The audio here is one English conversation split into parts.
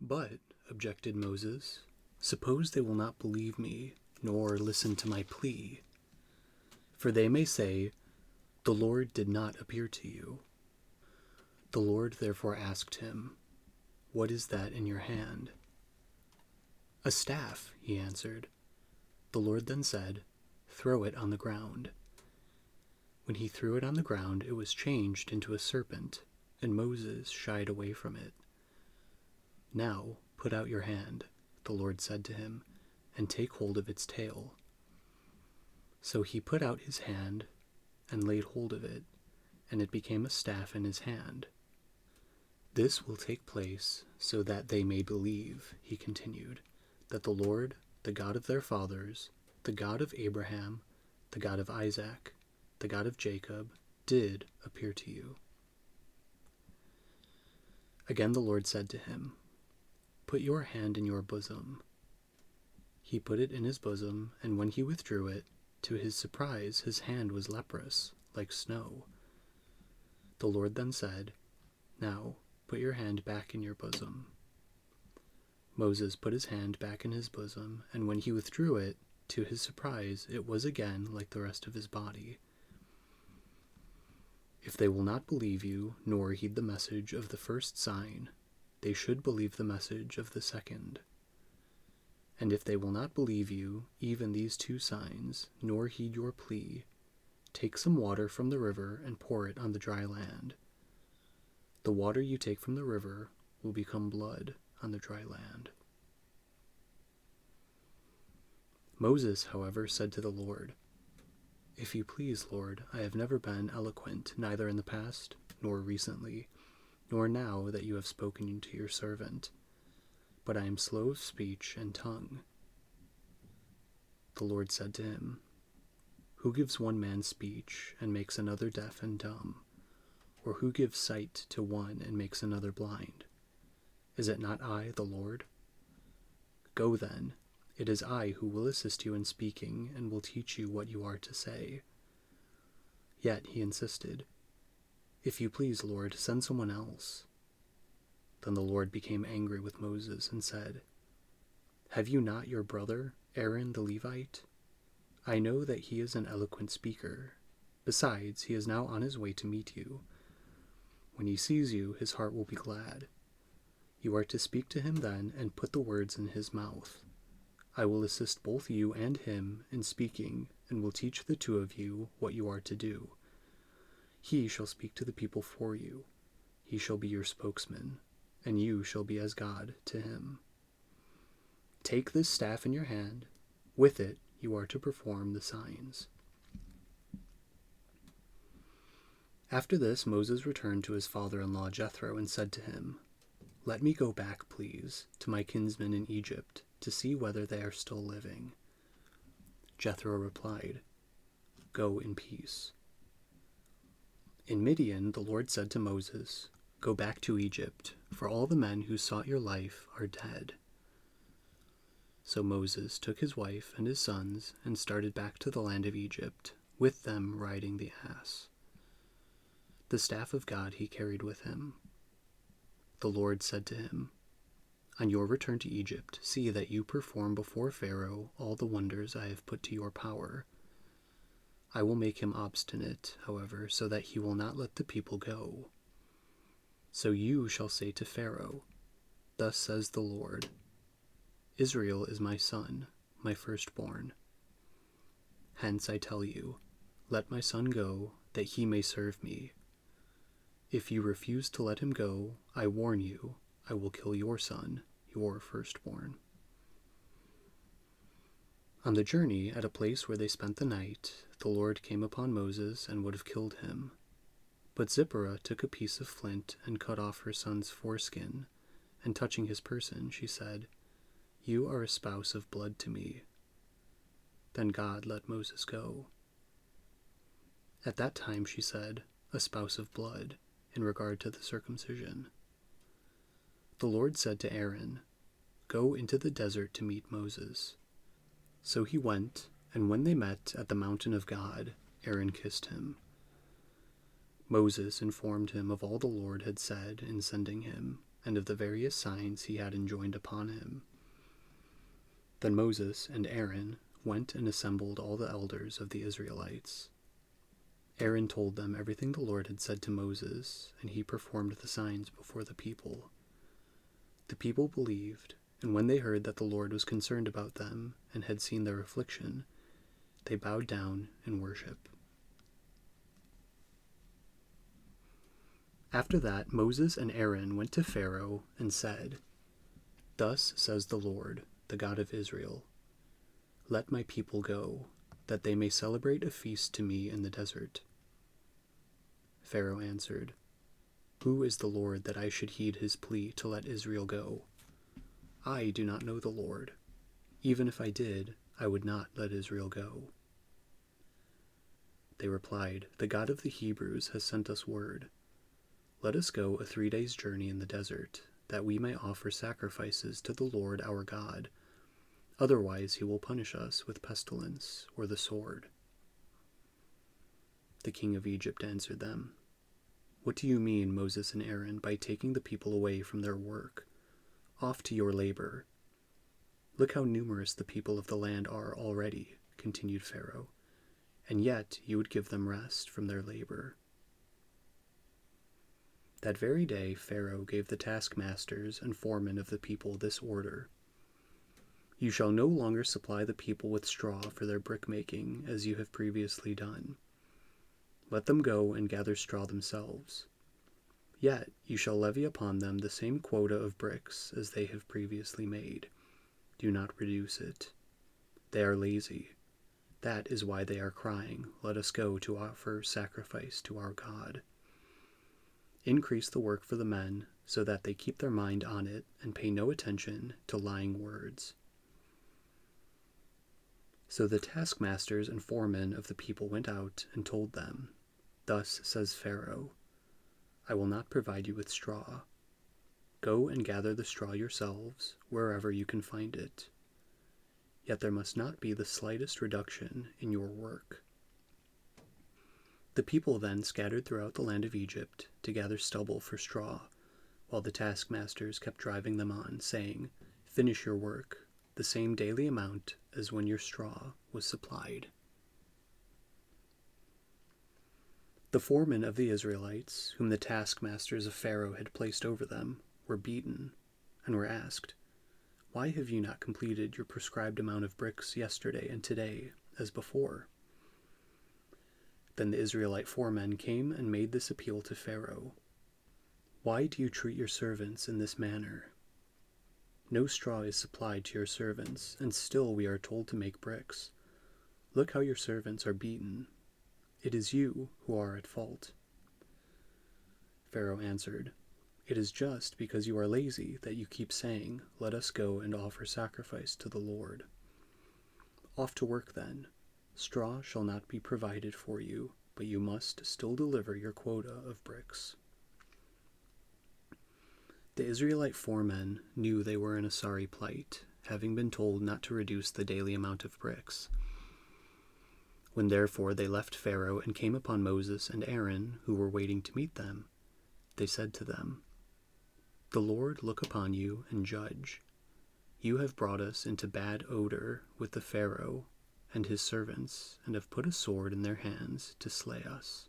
"But," objected Moses, "suppose they will not believe me, nor listen to my plea. For they may say, 'The Lord did not appear to you.'" The Lord therefore asked him, "What is that in your hand?" "A staff," he answered. The Lord then said, "Throw it on the ground." When he threw it on the ground, it was changed into a serpent, and Moses shied away from it. "Now put out your hand," the Lord said to him, "and take hold of its tail." So he put out his hand and laid hold of it, and it became a staff in his hand. "This will take place so that they may believe," he continued, "that the Lord, the God of their fathers, the God of Abraham, the God of Isaac, the God of Jacob, did appear to you." Again the Lord said to him, "Put your hand in your bosom." He put it in his bosom, and when he withdrew it, to his surprise his hand was leprous, like snow. The Lord then said, "Now put your hand back in your bosom." Moses put his hand back in his bosom, and when he withdrew it, to his surprise it was again like the rest of his body. "If they will not believe you, nor heed the message of the first sign, they should believe the message of the second. And if they will not believe you, even these two signs, nor heed your plea, take some water from the river and pour it on the dry land. The water you take from the river will become blood on the dry land." Moses, however, said to the Lord, "If you please, Lord, I have never been eloquent, neither in the past, nor recently, nor now that you have spoken to your servant, but I am slow of speech and tongue." The Lord said to him, "Who gives one man speech and makes another deaf and dumb? Or who gives sight to one and makes another blind? Is it not I, the Lord? Go then, it is I who will assist you in speaking and will teach you what you are to say." Yet he insisted, "If you please, Lord, send someone else." Then the Lord became angry with Moses and said, "Have you not your brother, Aaron the Levite? I know that he is an eloquent speaker. Besides, he is now on his way to meet you. When he sees you, his heart will be glad. You are to speak to him then and put the words in his mouth. I will assist both you and him in speaking and will teach the two of you what you are to do. He shall speak to the people for you. He shall be your spokesman, and you shall be as God to him. Take this staff in your hand. With it you are to perform the signs." After this, Moses returned to his father-in-law Jethro and said to him, "Let me go back, please, to my kinsmen in Egypt, to see whether they are still living." Jethro replied, "Go in peace." In Midian, the Lord said to Moses, "Go back to Egypt, for all the men who sought your life are dead." So Moses took his wife and his sons and started back to the land of Egypt, with them riding the ass. The staff of God he carried with him. The Lord said to him, "On your return to Egypt, see that you perform before Pharaoh all the wonders I have put to your power. I will make him obstinate, however, so that he will not let the people go. So you shall say to Pharaoh, 'Thus says the Lord, Israel is my son, my firstborn. Hence I tell you, let my son go, that he may serve me. If you refuse to let him go, I warn you, I will kill your son, your firstborn.'" On the journey, at a place where they spent the night, the Lord came upon Moses and would have killed him. But Zipporah took a piece of flint and cut off her son's foreskin, and touching his person, she said, "You are a spouse of blood to me." Then God let Moses go. At that time she said, "a spouse of blood," in regard to the circumcision. The Lord said to Aaron, "Go into the desert to meet Moses." So he went, and when they met at the mountain of God, Aaron kissed him. Moses informed him of all the Lord had said in sending him, and of the various signs he had enjoined upon him. Then Moses and Aaron went and assembled all the elders of the Israelites. Aaron told them everything the Lord had said to Moses, and he performed the signs before the people. The people believed, and when they heard that the Lord was concerned about them and had seen their affliction, they bowed down in worship. After that, Moses and Aaron went to Pharaoh and said, "Thus says the Lord, the God of Israel, let my people go, that they may celebrate a feast to me in the desert." Pharaoh answered, "Who is the Lord that I should heed his plea to let Israel go? I do not know the Lord. Even if I did, I would not let Israel go." They replied, "The God of the Hebrews has sent us word. Let us go a 3 days' journey in the desert, that we may offer sacrifices to the Lord our God. Otherwise he will punish us with pestilence or the sword." The king of Egypt answered them, "What do you mean, Moses and Aaron, by taking the people away from their work? Off to your labor." "Look how numerous the people of the land are already," continued Pharaoh, "and yet you would give them rest from their labor." That very day Pharaoh gave the taskmasters and foremen of the people this order: "You shall no longer supply the people with straw for their brick-making, as you have previously done. Let them go and gather straw themselves. Yet you shall levy upon them the same quota of bricks as they have previously made. Do not reduce it. They are lazy. That is why they are crying, 'Let us go to offer sacrifice to our God.' Increase the work for the men, so that they keep their mind on it and pay no attention to lying words." So the taskmasters and foremen of the people went out and told them, "Thus says Pharaoh, I will not provide you with straw. Go and gather the straw yourselves, wherever you can find it. Yet there must not be the slightest reduction in your work." The people then scattered throughout the land of Egypt to gather stubble for straw, while the taskmasters kept driving them on, saying, "Finish your work, the same daily amount as when your straw was supplied." The foremen of the Israelites, whom the taskmasters of Pharaoh had placed over them, were beaten, and were asked, "Why have you not completed your prescribed amount of bricks yesterday and today, as before?" Then the Israelite foremen came and made this appeal to Pharaoh: "Why do you treat your servants in this manner? No straw is supplied to your servants, and still we are told to make bricks. Look how your servants are beaten. It is you who are at fault." Pharaoh answered, "It is just because you are lazy that you keep saying, 'Let us go and offer sacrifice to the Lord.' Off to work then. Straw shall not be provided for you, but you must still deliver your quota of bricks." The Israelite foremen knew they were in a sorry plight, having been told not to reduce the daily amount of bricks. When therefore they left Pharaoh and came upon Moses and Aaron, who were waiting to meet them, they said to them, "The Lord look upon you and judge. You have brought us into bad odor with the Pharaoh and his servants, and have put a sword in their hands to slay us."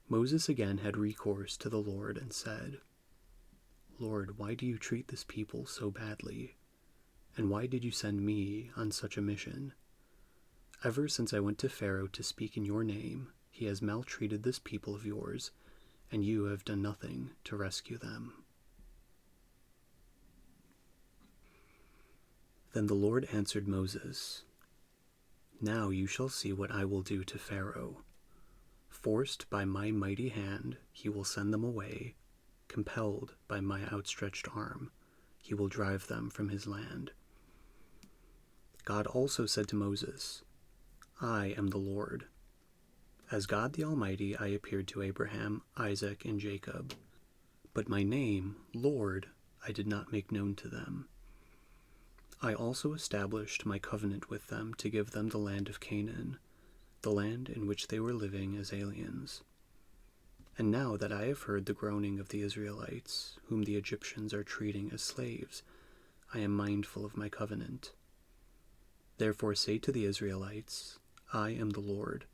Moses again had recourse to the Lord and said, "Lord, why do you treat this people so badly? And why did you send me on such a mission? Ever since I went to Pharaoh to speak in your name, he has maltreated this people of yours, and you have done nothing to rescue them." Then the Lord answered Moses, "Now you shall see what I will do to Pharaoh. Forced by my mighty hand, he will send them away. Compelled by my outstretched arm, he will drive them from his land." God also said to Moses, "I am the Lord. As God the Almighty, I appeared to Abraham, Isaac, and Jacob, but my name, Lord, I did not make known to them. I also established my covenant with them to give them the land of Canaan, the land in which they were living as aliens. And now that I have heard the groaning of the Israelites, whom the Egyptians are treating as slaves, I am mindful of my covenant. Therefore say to the Israelites, I am the Lord.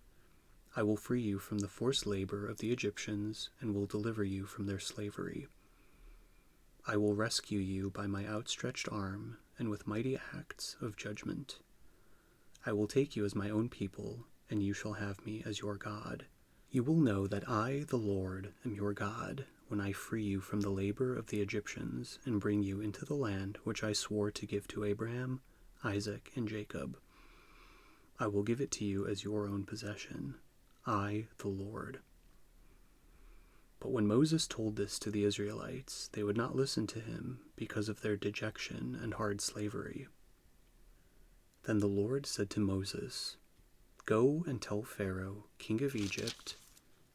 I will free you from the forced labor of the Egyptians and will deliver you from their slavery. I will rescue you by my outstretched arm and with mighty acts of judgment. I will take you as my own people, and you shall have me as your God. You will know that I, the Lord, am your God, when I free you from the labor of the Egyptians and bring you into the land which I swore to give to Abraham, Isaac, and Jacob. I will give it to you as your own possession. I, the Lord. But when Moses told this to the Israelites, they would not listen to him because of their dejection and hard slavery. Then the Lord said to Moses, Go and tell Pharaoh, king of Egypt,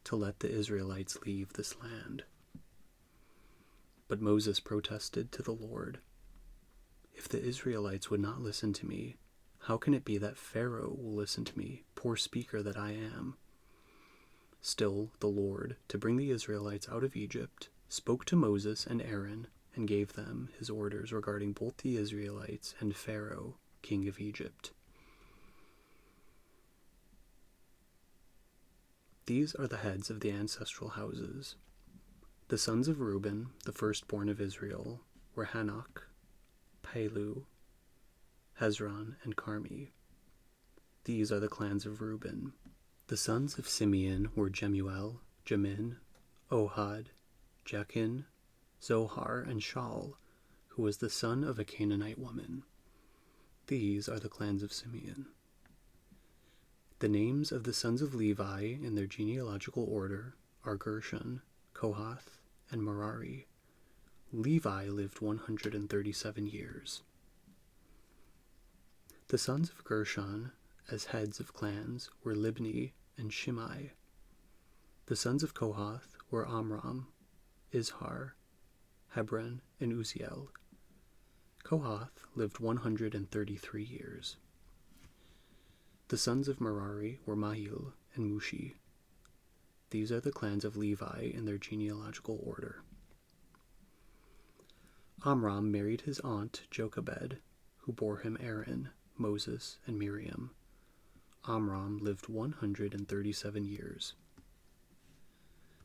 to let the Israelites leave this land. But Moses protested to the Lord, If the Israelites would not listen to me, how can it be that Pharaoh will listen to me, poor speaker that I am? Still, the Lord, to bring the Israelites out of Egypt, spoke to Moses and Aaron and gave them his orders regarding both the Israelites and Pharaoh, king of Egypt. These are the heads of the ancestral houses. The sons of Reuben, the firstborn of Israel, were Hanok, Palu, Hezron, and Carmi. These are the clans of Reuben. The sons of Simeon were Jemuel, Jamin, Ohad, Jachin, Zohar, and Shaul, who was the son of a Canaanite woman. These are the clans of Simeon. The names of the sons of Levi in their genealogical order are Gershon, Kohath, and Merari. Levi lived 137 years. The sons of Gershon, as heads of clans, were Libni and Shimei. The sons of Kohath were Amram, Izhar, Hebron, and Uziel. Kohath lived 133 years. The sons of Merari were Mahil and Mushi. These are the clans of Levi in their genealogical order. Amram married his aunt Jochebed, who bore him Aaron, Moses, and Miriam. Amram lived 137 years.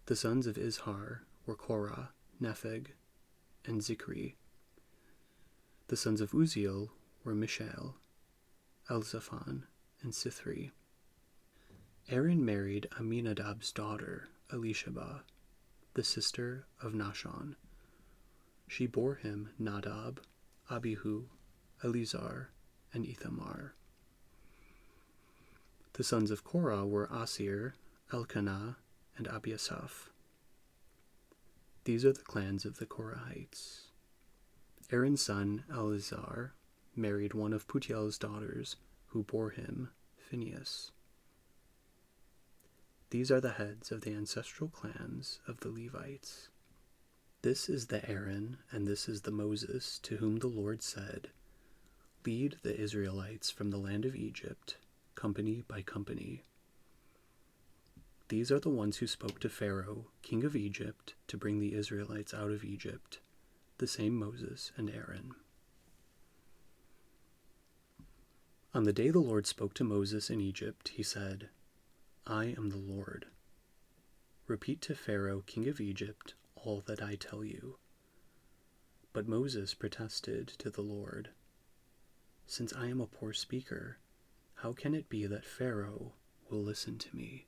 The sons of Izhar were Korah, Nepheg, and Zikri. The sons of Uziel were Mishael, Elzaphan, and Sithri. Aaron married Aminadab's daughter, Elisheba, the sister of Nahshon. She bore him Nadab, Abihu, Eleazar, and Ithamar. The sons of Korah were Asir, Elkanah, and Abiasaph. These are the clans of the Korahites. Aaron's son Eleazar married one of Putiel's daughters, who bore him Phinehas. These are the heads of the ancestral clans of the Levites. This is the Aaron, and this is the Moses, to whom the Lord said, Lead the Israelites from the land of Egypt, company by company. These are the ones who spoke to Pharaoh, king of Egypt, to bring the Israelites out of Egypt, the same Moses and Aaron. On the day the Lord spoke to Moses in Egypt, he said, I am the Lord. Repeat to Pharaoh, king of Egypt, all that I tell you. But Moses protested to the Lord, Since I am a poor speaker, how can it be that Pharaoh will listen to me?